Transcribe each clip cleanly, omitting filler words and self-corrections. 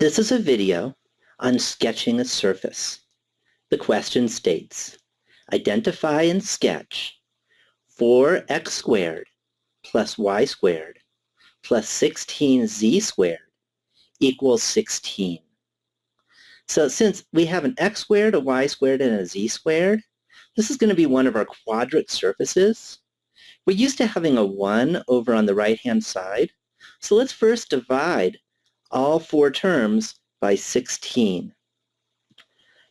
This is a video on sketching a surface. The question states, identify and sketch 4x squared plus y squared plus 16z squared equals 16. So since we have an x squared, a y squared, and a z squared, this is going to be one of our quadratic surfaces. We're used to having a 1 over on the right-hand side. So let's first divide all four terms by 16.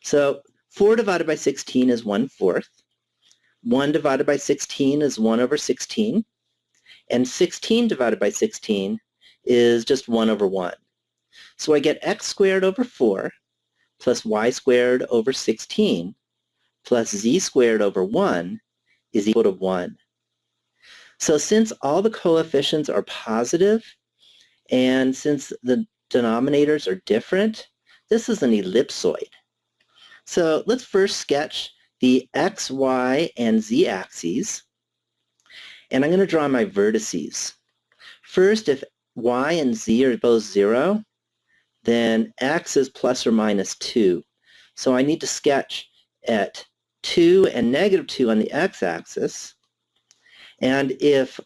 So 4 divided by 16 is 1/4. 1 divided by 16 is 1 over 16. And 16 divided by 16 is just 1 over 1. So I get x squared over 4 plus y squared over 16 plus z squared over 1 is equal to 1. So since all the coefficients are positive, and since the denominators are different, this is an ellipsoid. So let's first sketch the x, y, and z axes. And I'm going to draw my vertices. First, if y and z are both 0, then x is plus or minus 2. So I need to sketch at 2 and negative 2 on the x-axis. And if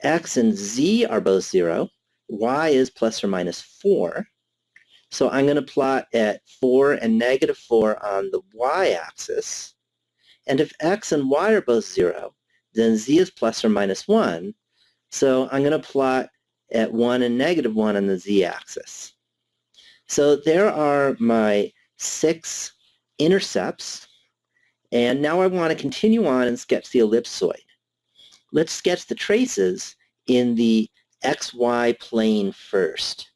x and z are both 0, y is plus or minus 4. So I'm going to plot at 4 and negative 4 on the y-axis. And if x and y are both 0, then z is plus or minus 1. So I'm going to plot at 1 and negative 1 on the z-axis. So there are my 6 intercepts. And now I want to continue on and sketch the ellipsoid. Let's sketch the traces in the xy plane first.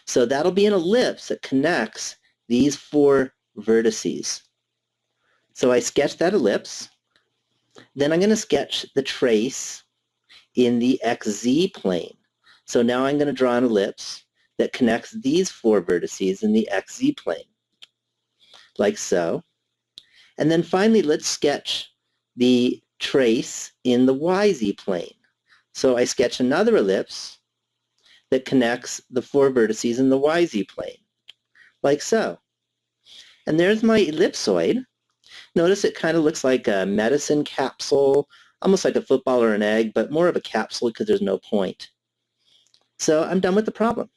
So that'll be an ellipse that connects these 4 vertices. So I sketch that ellipse. Then I'm going to sketch the trace in the xz plane. So now I'm going to draw an ellipse that connects these 4 vertices in the xz plane, like so. And then finally, let's sketch the trace in the yz plane. So I sketch another ellipse that connects the 4 vertices in the yz plane, like so. And there's my ellipsoid. Notice it kind of looks like a medicine capsule, almost like a football or an egg, but more of a capsule because there's no point. So I'm done with the problem.